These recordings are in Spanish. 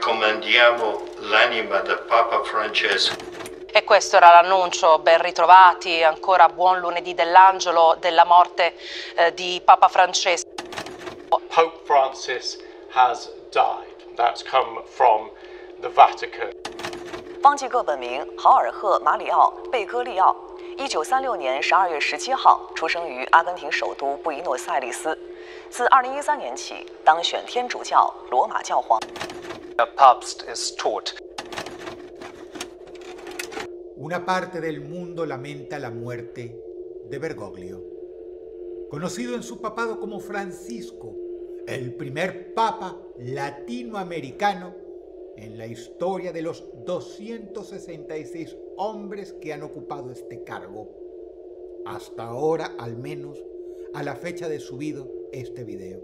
raccomandiamo l'anima del Papa Francesco. E questo era l'annuncio, ben ritrovati, ancora buon lunedì dell'angelo della morte di Papa Francesco. Pope Francis has died. That's come from the Vatican. 方济各本名豪尔赫·马里奥·贝戈利奥，1936年12月17号出生于阿根廷首都布宜诺斯艾利斯，自2013年起当选天主教罗马教皇。Papst is taught. Una parte del mundo lamenta la muerte de Bergoglio, conocido en su papado como Francisco, el primer papa latinoamericano en la historia de los 266 hombres que han ocupado este cargo. Hasta ahora, al menos, a la fecha de subido este video.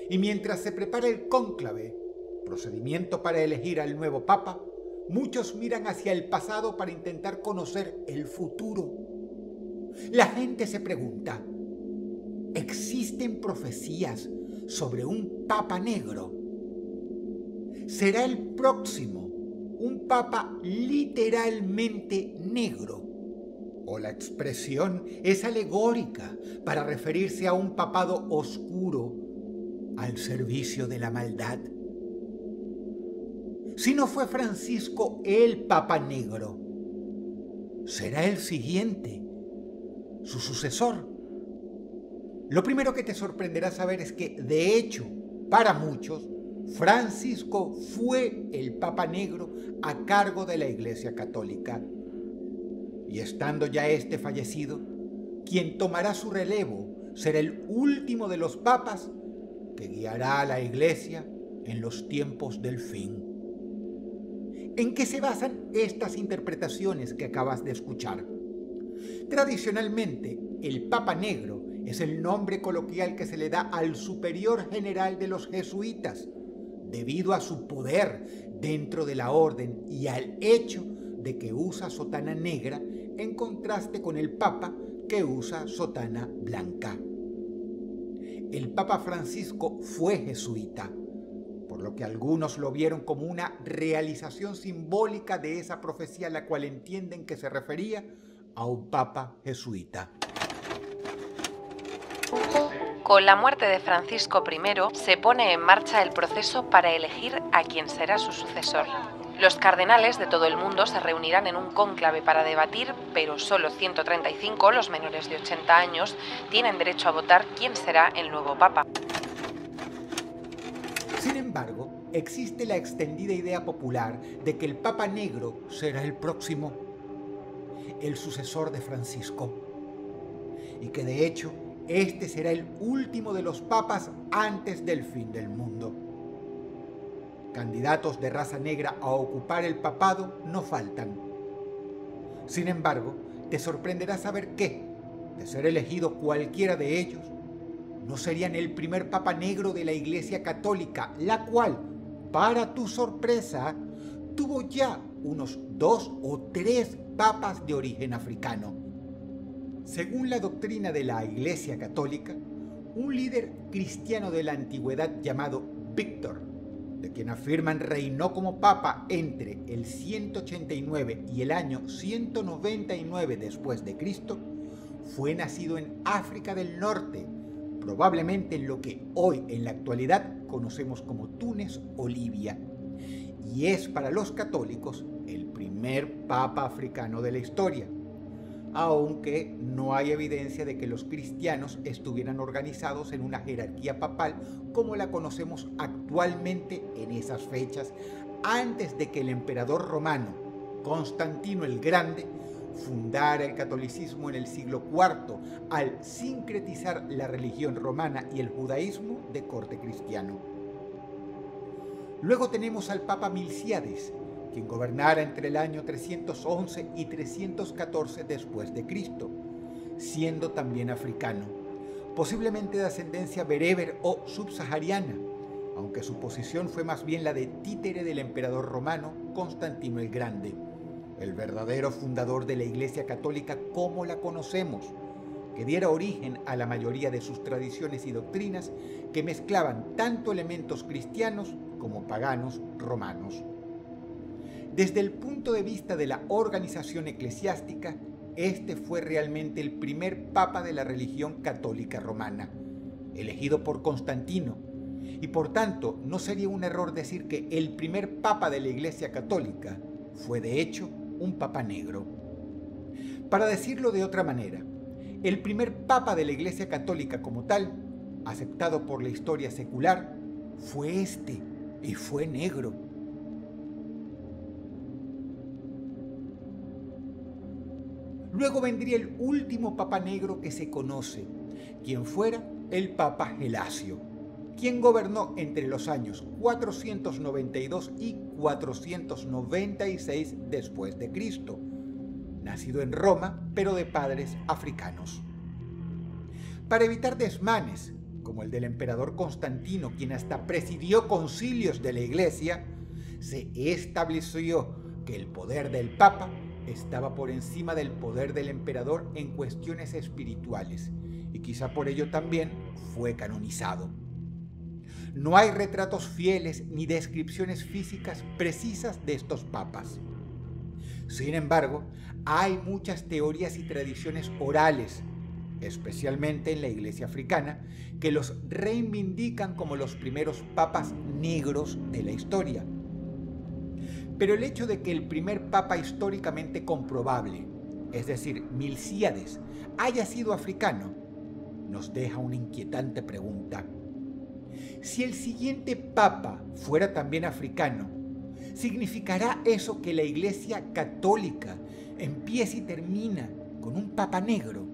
Y mientras se prepara el cónclave, procedimiento para elegir al nuevo papa, muchos miran hacia el pasado para intentar conocer el futuro. La gente se pregunta, ¿existen profecías sobre un papa negro? ¿Será el próximo un papa literalmente negro? ¿O la expresión es alegórica para referirse a un papado oscuro al servicio de la maldad? Si no fue Francisco el Papa Negro, ¿será el siguiente, su sucesor? Lo primero que te sorprenderá saber es que, de hecho, para muchos, Francisco fue el Papa Negro a cargo de la Iglesia Católica. Y estando ya este fallecido, quien tomará su relevo será el último de los papas que guiará a la Iglesia en los tiempos del fin. ¿En qué se basan estas interpretaciones que acabas de escuchar? Tradicionalmente, el Papa Negro es el nombre coloquial que se le da al superior general de los jesuitas, debido a su poder dentro de la orden y al hecho de que usa sotana negra en contraste con el Papa que usa sotana blanca. El Papa Francisco fue jesuita, por lo que algunos lo vieron como una realización simbólica de esa profecía a la cual entienden que se refería a un papa jesuita. Con la muerte de Francisco I se pone en marcha el proceso para elegir a quien será su sucesor. Los cardenales de todo el mundo se reunirán en un cónclave para debatir, pero solo 135, los menores de 80 años, tienen derecho a votar quién será el nuevo papa. Sin embargo, existe la extendida idea popular de que el Papa Negro será el próximo, el sucesor de Francisco, y que de hecho este será el último de los papas antes del fin del mundo. Candidatos de raza negra a ocupar el papado no faltan. Sin embargo, te sorprenderá saber que, de ser elegido cualquiera de ellos, no serían el primer papa negro de la Iglesia Católica, la cual, para tu sorpresa, tuvo ya unos 2 o 3 papas de origen africano. Según la doctrina de la Iglesia Católica, un líder cristiano de la antigüedad llamado Víctor, de quien afirman reinó como papa entre el 189 y el año 199 después de Cristo, fue nacido en África del Norte, probablemente en lo que hoy en la actualidad conocemos como Túnez o Libia, y es para los católicos el primer papa africano de la historia, aunque no hay evidencia de que los cristianos estuvieran organizados en una jerarquía papal como la conocemos actualmente en esas fechas, antes de que el emperador romano, Constantino el Grande, fundara el catolicismo en el siglo IV al sincretizar la religión romana y el judaísmo de corte cristiano. Luego tenemos al Papa Milcíades, quien gobernara entre el año 311 y 314 después de Cristo, siendo también africano, posiblemente de ascendencia bereber o subsahariana, aunque su posición fue más bien la de títere del emperador romano Constantino el Grande, el verdadero fundador de la Iglesia Católica como la conocemos, que diera origen a la mayoría de sus tradiciones y doctrinas que mezclaban tanto elementos cristianos como paganos romanos. Desde el punto de vista de la organización eclesiástica, este fue realmente el primer papa de la religión católica romana, elegido por Constantino, y por tanto no sería un error decir que el primer papa de la Iglesia Católica fue de hecho un papa negro. Para decirlo de otra manera, el primer papa de la Iglesia Católica como tal, aceptado por la historia secular, fue este, y fue negro. Luego vendría el último papa negro que se conoce, quien fuera el Papa Gelasio, quien gobernó entre los años 492 y 496 después de Cristo, nacido en Roma, pero de padres africanos. Para evitar desmanes, como el del emperador Constantino, quien hasta presidió concilios de la Iglesia, se estableció que el poder del Papa estaba por encima del poder del emperador en cuestiones espirituales, y quizá por ello también fue canonizado. No hay retratos fieles ni descripciones físicas precisas de estos papas. Sin embargo, hay muchas teorías y tradiciones orales, especialmente en la Iglesia africana, que los reivindican como los primeros papas negros de la historia. Pero el hecho de que el primer papa históricamente comprobable, es decir, Milcíades, haya sido africano, nos deja una inquietante pregunta. Si el siguiente papa fuera también africano, ¿significará eso que la Iglesia Católica empieza y termina con un papa negro?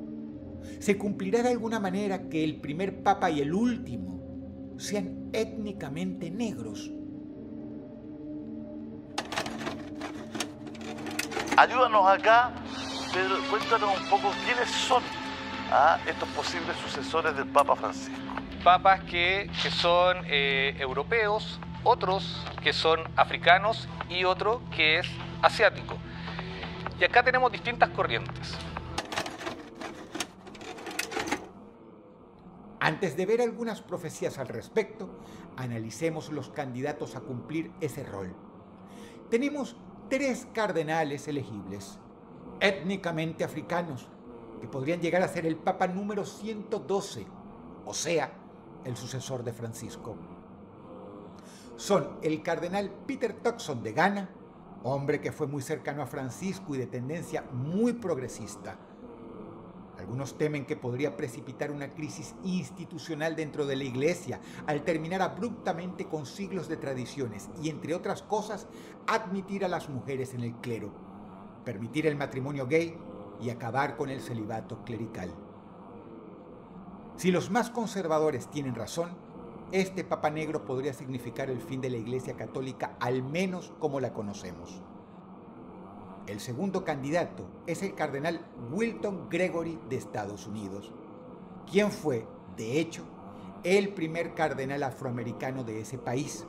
¿Se cumplirá de alguna manera que el primer papa y el último sean étnicamente negros? Ayúdanos acá, Pedro, cuéntanos un poco quiénes son estos posibles sucesores del Papa Francisco. Papas que son europeos, otros que son africanos y otro que es asiático. Y acá tenemos distintas corrientes. Antes de ver algunas profecías al respecto, analicemos los candidatos a cumplir ese rol. Tenemos 3 cardenales elegibles, étnicamente africanos, que podrían llegar a ser el Papa número 112, o sea, el sucesor de Francisco. Son el cardenal Peter Turkson de Ghana, hombre que fue muy cercano a Francisco y de tendencia muy progresista. Algunos temen que podría precipitar una crisis institucional dentro de la Iglesia al terminar abruptamente con siglos de tradiciones y, entre otras cosas, admitir a las mujeres en el clero, permitir el matrimonio gay y acabar con el celibato clerical. Si los más conservadores tienen razón, este Papa Negro podría significar el fin de la Iglesia Católica, al menos como la conocemos. El segundo candidato es el cardenal Wilton Gregory de Estados Unidos, quien fue, de hecho, el primer cardenal afroamericano de ese país.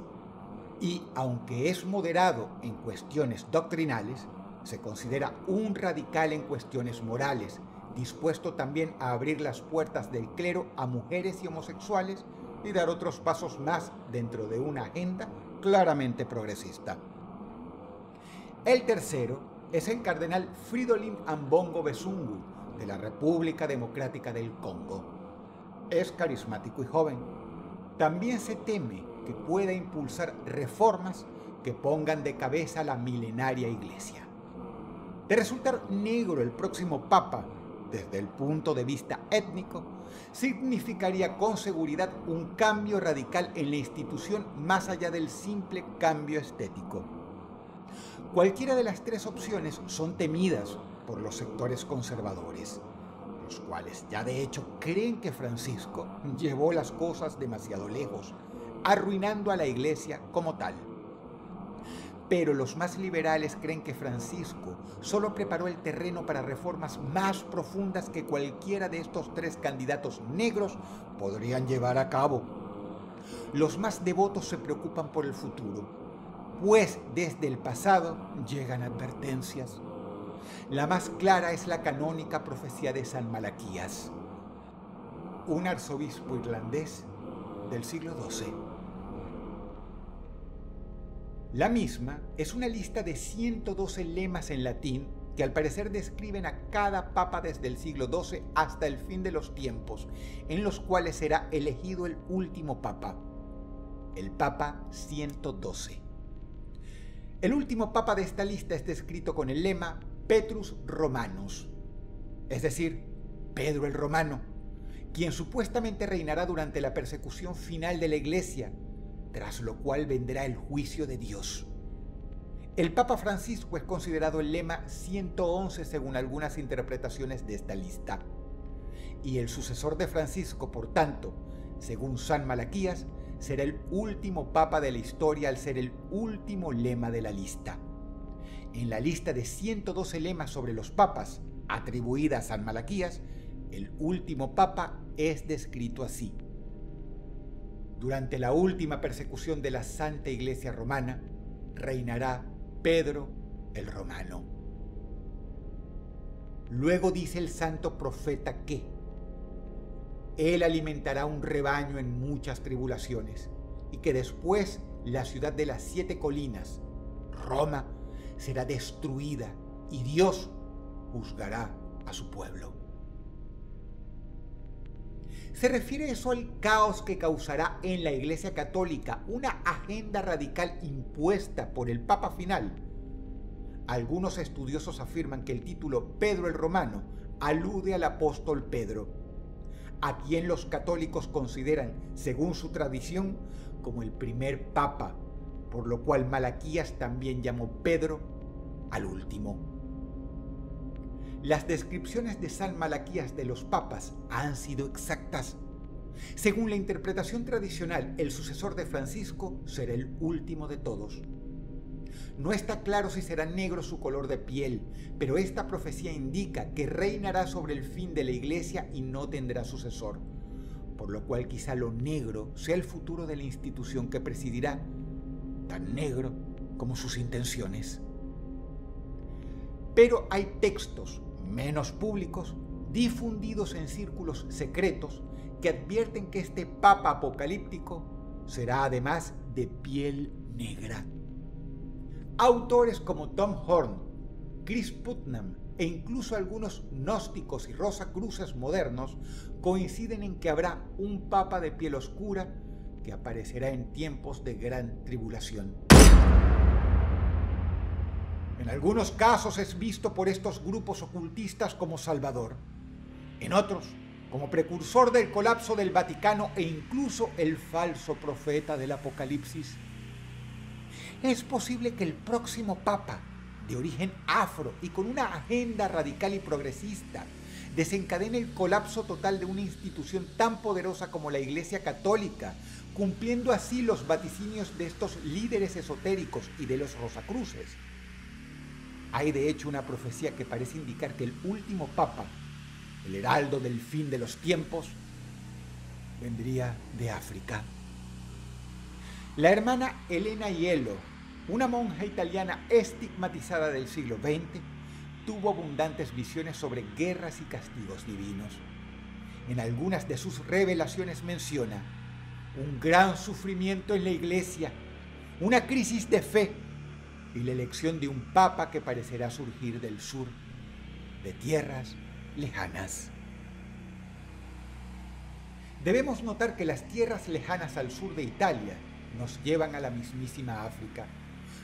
Y aunque es moderado en cuestiones doctrinales, se considera un radical en cuestiones morales, dispuesto también a abrir las puertas del clero a mujeres y homosexuales y dar otros pasos más dentro de una agenda claramente progresista. El tercero es el cardenal Fridolin Ambongo Besungu, de la República Democrática del Congo. Es carismático y joven. También se teme que pueda impulsar reformas que pongan de cabeza a la milenaria Iglesia. De resultar negro el próximo Papa, desde el punto de vista étnico, significaría con seguridad un cambio radical en la institución más allá del simple cambio estético. Cualquiera de las 3 opciones son temidas por los sectores conservadores, los cuales ya de hecho creen que Francisco llevó las cosas demasiado lejos, arruinando a la Iglesia como tal. Pero los más liberales creen que Francisco solo preparó el terreno para reformas más profundas que cualquiera de estos 3 candidatos negros podrían llevar a cabo. Los más devotos se preocupan por el futuro, pues desde el pasado llegan advertencias. La más clara es la canónica profecía de San Malaquías, un arzobispo irlandés del siglo XII. La misma es una lista de 112 lemas en latín que al parecer describen a cada papa desde el siglo XII hasta el fin de los tiempos, en los cuales será elegido el último papa, el Papa 112. El último papa de esta lista es descrito con el lema Petrus Romanus, es decir, Pedro el Romano, quien supuestamente reinará durante la persecución final de la Iglesia, tras lo cual vendrá el juicio de Dios. El Papa Francisco es considerado el lema 111 según algunas interpretaciones de esta lista. Y el sucesor de Francisco, por tanto, según San Malaquías, será el último papa de la historia al ser el último lema de la lista. En la lista de 112 lemas sobre los papas, atribuida a San Malaquías, el último papa es descrito así: durante la última persecución de la Santa Iglesia Romana, reinará Pedro el Romano. Luego dice el santo profeta que él alimentará un rebaño en muchas tribulaciones y que después la ciudad de las 7 colinas, Roma, será destruida y Dios juzgará a su pueblo. ¿Se refiere eso al caos que causará en la Iglesia Católica una agenda radical impuesta por el Papa final? Algunos estudiosos afirman que el título Pedro el Romano alude al apóstol Pedro, a quien los católicos consideran, según su tradición, como el primer papa, por lo cual Malaquías también llamó Pedro al último. Las descripciones de San Malaquías de los papas han sido exactas. Según la interpretación tradicional, el sucesor de Francisco será el último de todos. No está claro si será negro su color de piel, pero esta profecía indica que reinará sobre el fin de la Iglesia y no tendrá sucesor, por lo cual quizá lo negro sea el futuro de la institución que presidirá, tan negro como sus intenciones. Pero hay textos menos públicos, difundidos en círculos secretos, que advierten que este papa apocalíptico será además de piel negra. Autores como Tom Horn, Chris Putnam e incluso algunos gnósticos y rosacruces modernos coinciden en que habrá un papa de piel oscura que aparecerá en tiempos de gran tribulación. En algunos casos es visto por estos grupos ocultistas como Salvador, en otros como precursor del colapso del Vaticano e incluso el falso profeta del Apocalipsis. Es posible que el próximo papa, de origen afro y con una agenda radical y progresista, desencadene el colapso total de una institución tan poderosa como la Iglesia Católica, cumpliendo así los vaticinios de estos líderes esotéricos y de los rosacruces. Hay de hecho una profecía que parece indicar que el último papa, el heraldo del fin de los tiempos, vendría de África. La hermana Elena Aiello, una monja italiana estigmatizada del siglo XX, tuvo abundantes visiones sobre guerras y castigos divinos. En algunas de sus revelaciones menciona un gran sufrimiento en la Iglesia, una crisis de fe y la elección de un papa que parecerá surgir del sur, de tierras lejanas. Debemos notar que las tierras lejanas al sur de Italia nos llevan a la mismísima África,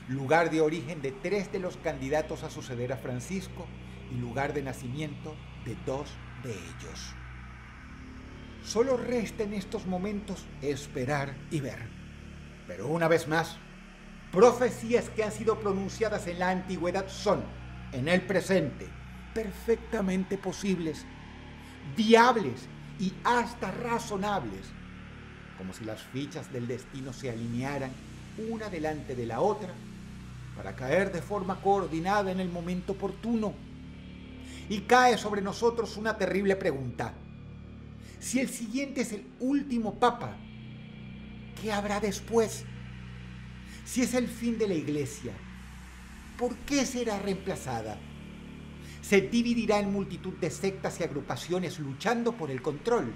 lugar de origen de 3 de los candidatos a suceder a Francisco y lugar de nacimiento de 2 de ellos. Solo resta en estos momentos esperar y ver. Pero una vez más, profecías que han sido pronunciadas en la antigüedad son, en el presente, perfectamente posibles, viables y hasta razonables, como si las fichas del destino se alinearan una delante de la otra para caer de forma coordinada en el momento oportuno. Y cae sobre nosotros una terrible pregunta. Si el siguiente es el último papa, ¿qué habrá después? Si es el fin de la Iglesia, ¿por qué será reemplazada? ¿Se dividirá en multitud de sectas y agrupaciones luchando por el control?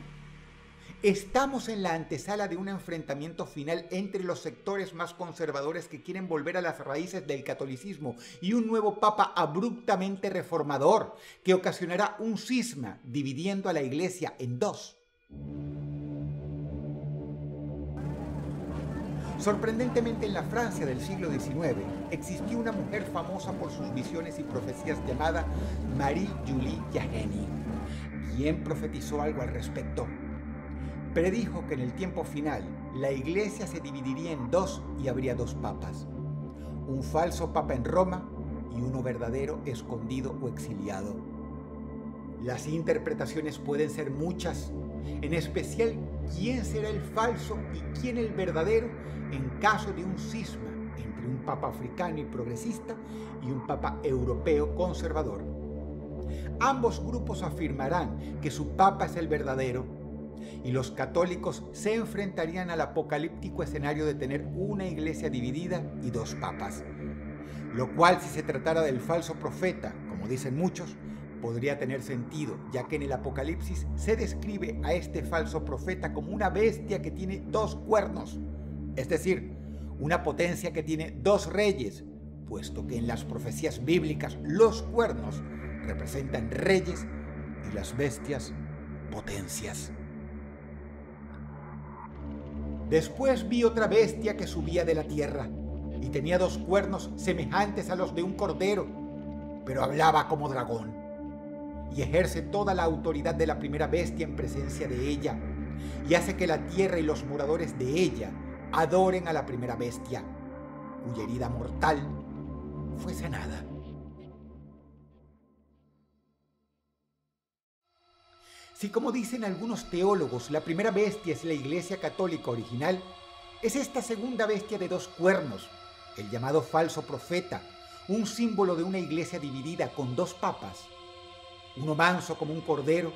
Estamos en la antesala de un enfrentamiento final entre los sectores más conservadores que quieren volver a las raíces del catolicismo y un nuevo papa abruptamente reformador que ocasionará un cisma dividiendo a la Iglesia en dos. Sorprendentemente, en la Francia del siglo XIX existió una mujer famosa por sus visiones y profecías llamada Marie-Julie Jahenny, quien profetizó algo al respecto. Predijo que en el tiempo final la Iglesia se dividiría en dos y habría dos papas, un falso papa en Roma y uno verdadero escondido o exiliado. Las interpretaciones pueden ser muchas, en especial quién será el falso y quién el verdadero en caso de un cisma entre un papa africano y progresista y un papa europeo conservador. Ambos grupos afirmarán que su papa es el verdadero y los católicos se enfrentarían al apocalíptico escenario de tener una iglesia dividida y dos papas, lo cual, si se tratara del falso profeta, como dicen muchos, podría tener sentido, ya que en el Apocalipsis se describe a este falso profeta como una bestia que tiene dos cuernos, es decir, una potencia que tiene dos reyes, puesto que en las profecías bíblicas los cuernos representan reyes y las bestias potencias. Después vi otra bestia que subía de la tierra y tenía dos cuernos semejantes a los de un cordero, pero hablaba como dragón y ejerce toda la autoridad de la primera bestia en presencia de ella y hace que la tierra y los moradores de ella adoren a la primera bestia, cuya herida mortal fue sanada. Si, como dicen algunos teólogos, la primera bestia es la Iglesia Católica original, es esta segunda bestia de dos cuernos, el llamado falso profeta, un símbolo de una iglesia dividida con dos papas, uno manso como un cordero,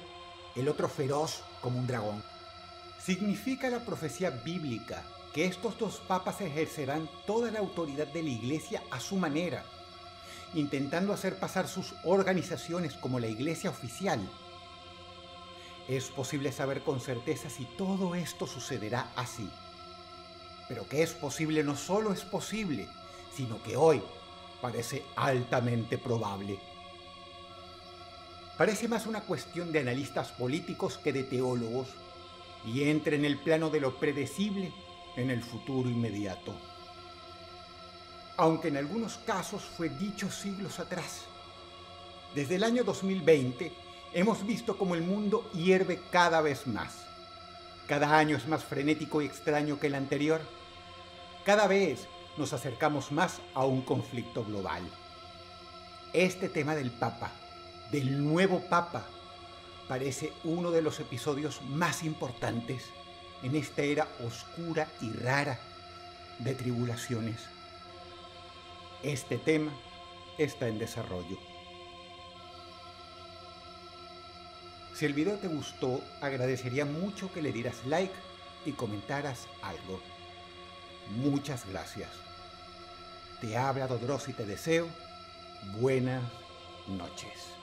el otro feroz como un dragón. Significa la profecía bíblica que estos dos papas ejercerán toda la autoridad de la iglesia a su manera, intentando hacer pasar sus organizaciones como la iglesia oficial. Es posible saber con certeza si todo esto sucederá así. Pero que es posible no solo es posible, sino que hoy parece altamente probable. Parece más una cuestión de analistas políticos que de teólogos, y entra en el plano de lo predecible en el futuro inmediato. Aunque en algunos casos fue dicho siglos atrás. Desde el año 2020, hemos visto cómo el mundo hierve cada vez más. Cada año es más frenético y extraño que el anterior. Cada vez nos acercamos más a un conflicto global. Este tema del Papa, del nuevo Papa, parece uno de los episodios más importantes en esta era oscura y rara de tribulaciones. Este tema está en desarrollo. Si el video te gustó, agradecería mucho que le dieras like y comentaras algo. Muchas gracias. Te habla Dodros y te deseo buenas noches.